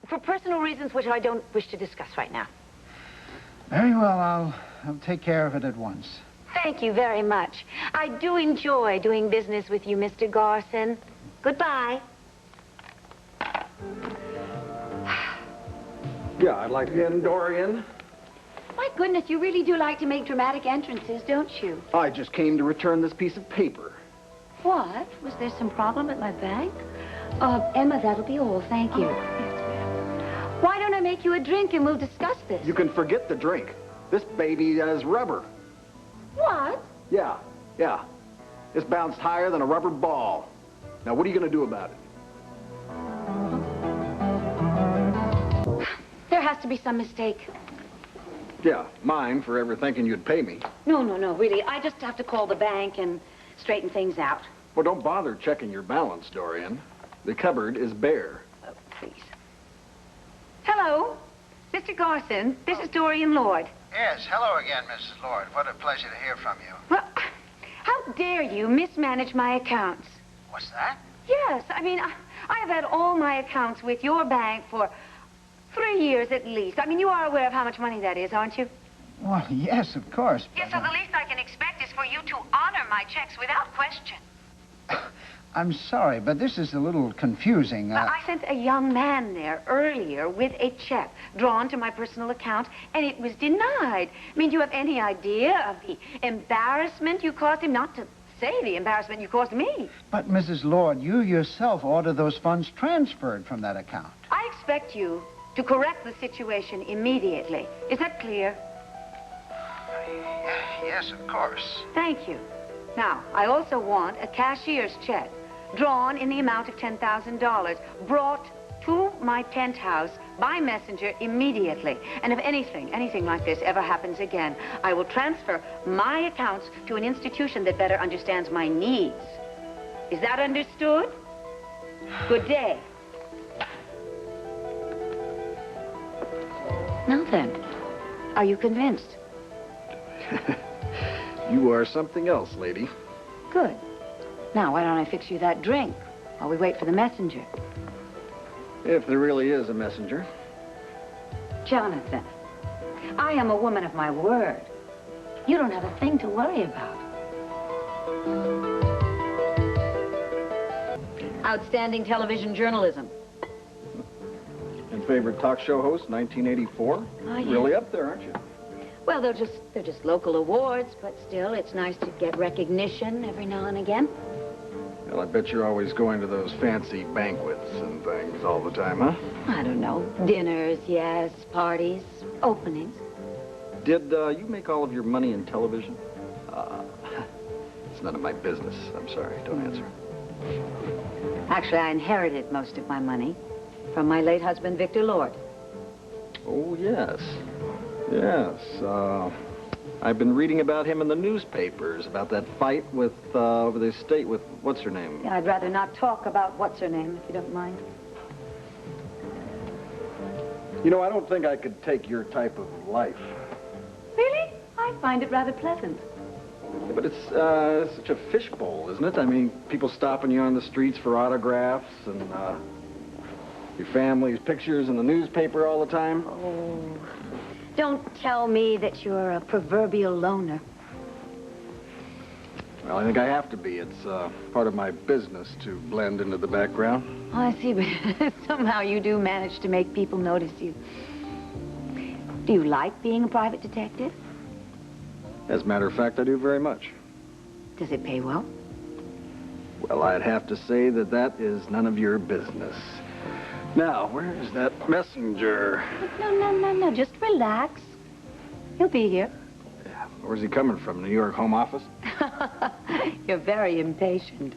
for personal reasons which I don't wish to discuss right now. Very well, I'll take care of it at once. Thank you very much. I do enjoy doing business with you, Mr. Garson. Goodbye. Yeah, I'd like to in, Dorian. My goodness, you really do like to make dramatic entrances, don't you? I just came to return this piece of paper. What? Was there some problem at my bank? Emma, that'll be all. Thank you. Why don't I make you a drink and we'll discuss this? You can forget the drink. This baby has rubber. What? Yeah. It's bounced higher than a rubber ball. Now, what are you going to do about it? There has to be some mistake. Yeah, mine for ever thinking you'd pay me. No, really. I just have to call the bank and straighten things out. Well, don't bother checking your balance, Dorian. The cupboard is bare. Oh, please. Hello, Mr. Garson. This is Dorian Lord. Yes, hello again, Mrs. Lord. What a pleasure to hear from you. Well, how dare you mismanage my accounts? What's that? Yes, I mean, I have had all my accounts with your bank for 3 years at least. I mean, you are aware of how much money that is, aren't you? Well, yes, of course. Yes, so the least I can expect is for you to honor my checks without question. I'm sorry, but this is a little confusing. I sent a young man there earlier with a check drawn to my personal account, and it was denied. I mean, do you have any idea of the embarrassment you caused him? Not to say the embarrassment you caused me. But, Mrs. Lord, you yourself ordered those funds transferred from that account. I expect you to correct the situation immediately. Is that clear? Yes, of course. Thank you. Now, I also want a cashier's check drawn in the amount of $10,000 brought to my penthouse by messenger immediately. And if anything like this ever happens again, I will transfer my accounts to an institution that better understands my needs. Is that understood? Good day. Now then, are you convinced? You are something else, lady. Good. Now, why don't I fix you that drink while we wait for the messenger? If there really is a messenger. Jonathan, I am a woman of my word. You don't have a thing to worry about. Outstanding television journalism. And favorite talk show host, 1984? Oh, yes. Really up there, aren't you? Well, they're just local awards, but still, it's nice to get recognition every now and again. Well, I bet you're always going to those fancy banquets and things all the time, huh? I don't know. Dinners, yes, parties, openings. Did you make all of your money in television? It's none of my business. I'm sorry. Don't answer. Actually, I inherited most of my money from my late husband, Victor Lord. Oh, yes. Yes. I've been reading about him in the newspapers, about that fight with, over the estate with, what's her name? Yeah, I'd rather not talk about what's her name, if you don't mind. You know, I don't think I could take your type of life. Really? I find it rather pleasant. Yeah, but it's such a fishbowl, isn't it? I mean, people stopping you on the streets for autographs and, your family's pictures in the newspaper all the time. Oh. Don't tell me that you're a proverbial loner. Well, I think I have to be. It's part of my business to blend into the background. Oh, I see, but somehow you do manage to make people notice you. Do you like being a private detective? As a matter of fact, I do very much. Does it pay well? Well, I'd have to say that that is none of your business. Now, where is that messenger? No. Just relax. He'll be here. Yeah. Where's he coming from? New York Home Office? You're very impatient.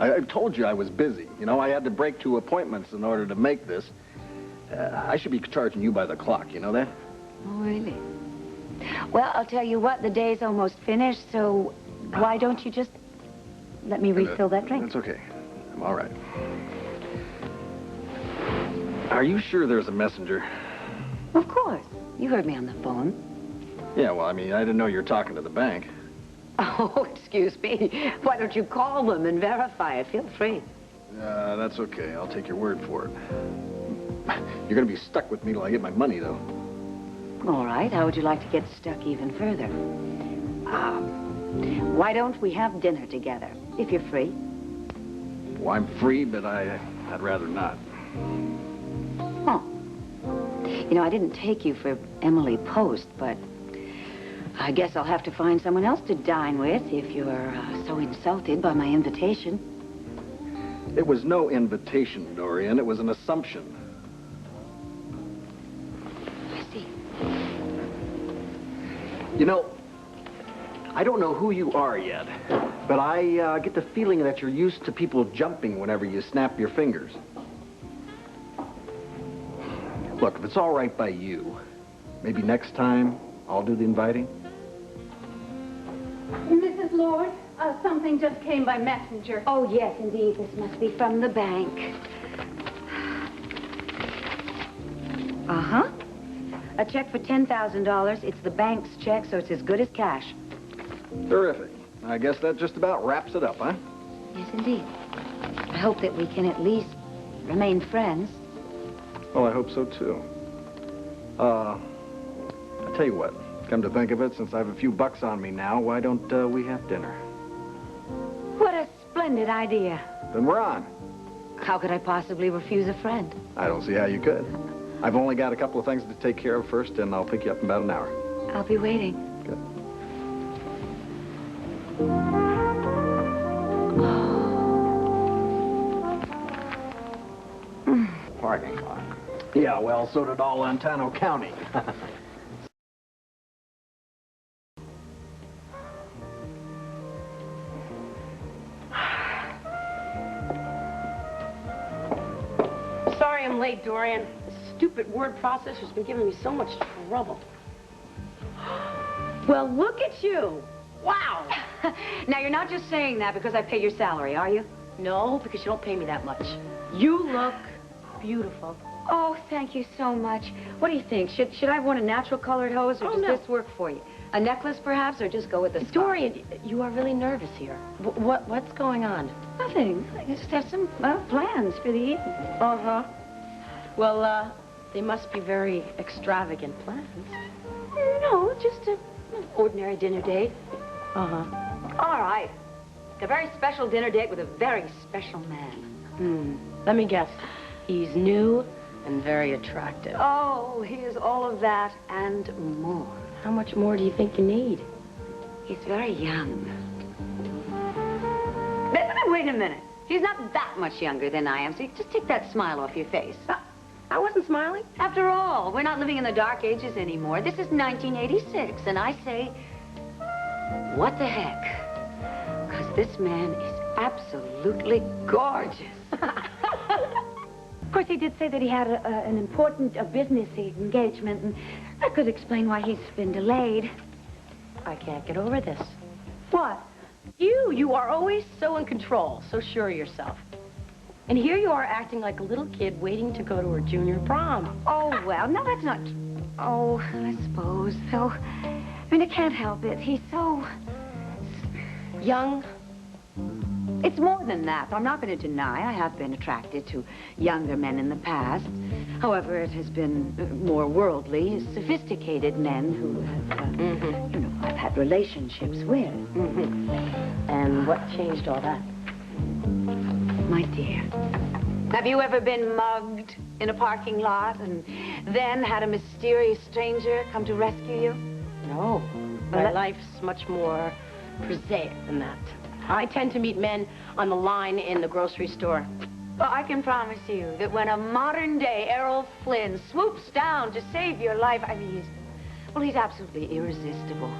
I told you I was busy. You know, I had to break 2 appointments in order to make this. I should be charging you by the clock. You know that? Oh, really? Well, I'll tell you what. The day's almost finished, so why don't you just let me refill that drink? That's okay. I'm all right. Are you sure there's a messenger? Of course. You heard me on the phone. Yeah, well, I mean, I didn't know you were talking to the bank. Oh, excuse me. Why don't you call them and verify it? Feel free. That's okay. I'll take your word for it. You're gonna be stuck with me till I get my money, though. All right. How would you like to get stuck even further? Why don't we have dinner together, if you're free? Well, I'm free, but I'd rather not. Oh. You know, I didn't take you for Emily Post, but I guess I'll have to find someone else to dine with if you're so insulted by my invitation. It was no invitation, Dorian. It was an assumption. I see. You know, I don't know who you are yet, but I get the feeling that you're used to people jumping whenever you snap your fingers. Look, if it's all right by you, maybe next time I'll do the inviting. Mrs. Lord, something just came by messenger. Oh, yes, indeed. This must be from the bank. Uh-huh. A check for $10,000. It's the bank's check, so it's as good as cash. Terrific. I guess that just about wraps it up, huh? Yes, indeed. I hope that we can at least remain friends. Well, I hope so, too. I'll tell you what. Come to think of it, since I have a few bucks on me now, why don't we have dinner? What a splendid idea. Then we're on. How could I possibly refuse a friend? I don't see how you could. I've only got a couple of things to take care of first, and I'll pick you up in about an hour. I'll be waiting. Good. Parking lot. Yeah, well, so did all Antano County. Sorry I'm late, Dorian. The stupid word processor's been giving me so much trouble. Well, look at you. Wow. Now, you're not just saying that because I pay your salary, are you? No, because you don't pay me that much. You look beautiful. Oh, thank you so much. What do you think? Should I have worn a natural colored hose, or does no. this work for you? A necklace, perhaps, or just go with the scarf? Dorian, you are really nervous here. What's going on? Nothing. I just have some plans for the evening. Uh-huh. Well, they must be very extravagant plans. No, just an ordinary dinner date. Uh-huh. All right. A very special dinner date with a very special man. Let me guess. He's new and very attractive. Oh, he is all of that and more. How much more do you think you need? He's very young. Wait a minute. He's not that much younger than I am, so you just take that smile off your face. I wasn't smiling. After all, we're not living in the dark ages anymore. This is 1986, and I say, what the heck? Because this man is absolutely gorgeous. Of course, he did say that he had an important business engagement, and that could explain why he's been delayed. I can't get over this. What? You are always so in control, so sure of yourself. And here you are acting like a little kid waiting to go to her junior prom. Oh, well, no, that's not... Oh, I suppose, though. I mean, I can't help it. He's so... Young? It's more than that. I'm not going to deny I have been attracted to younger men in the past. However, it has been more worldly, sophisticated men who have, you know, I've had relationships with. And what changed all that? My dear, have you ever been mugged in a parking lot and then had a mysterious stranger come to rescue you? No. My life's much more prosaic than that. I tend to meet men on the line in the grocery store. Well, I can promise you that when a modern-day Errol Flynn swoops down to save your life, I mean, he's absolutely irresistible.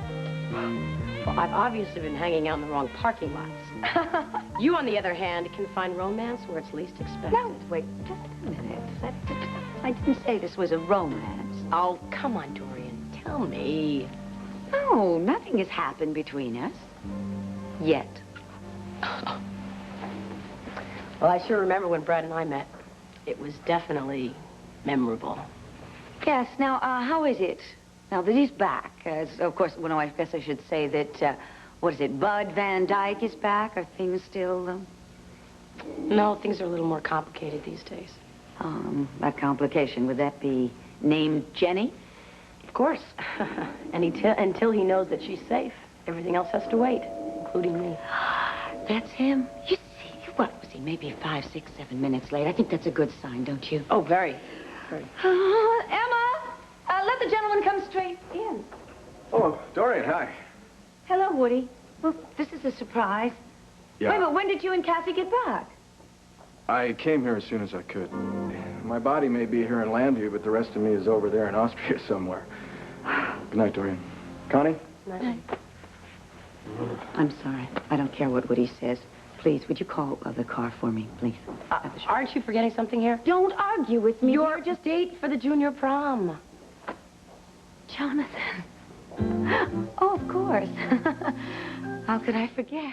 Well, I've obviously been hanging out in the wrong parking lots. You, on the other hand, can find romance where it's least expected. No, wait, just a minute. I didn't say this was a romance. Oh, come on, Dorian. Tell me. No, nothing has happened between us. Yet. Well, I sure remember when Brad and I met. It was definitely memorable. Yes, now, how is it? Now that he's back, of course, well, no, I guess I should say that, what is it, Bud Van Dyke is back? Are things still, No, things are a little more complicated these days. That complication, would that be named Jenny? Of course. And until he knows that she's safe, everything else has to wait, including me. That's him. You see, what was he? Maybe 5, 6, 7 minutes late. I think that's a good sign, don't you? Oh, very. Emma, let the gentleman come straight in. Oh, Dorian, hi. Hello, Woody. Well, this is a surprise. Yeah. Wait a minute, when did you and Kathy get back? I came here as soon as I could. My body may be here in Landview, but the rest of me is over there in Austria somewhere. Good night, Dorian. Connie? Night. I'm sorry. I don't care what Woody says. Please, would you call the car for me, please? Aren't you forgetting something here? Don't argue with me. Your date for the junior prom. Jonathan. Oh, of course. How could I forget?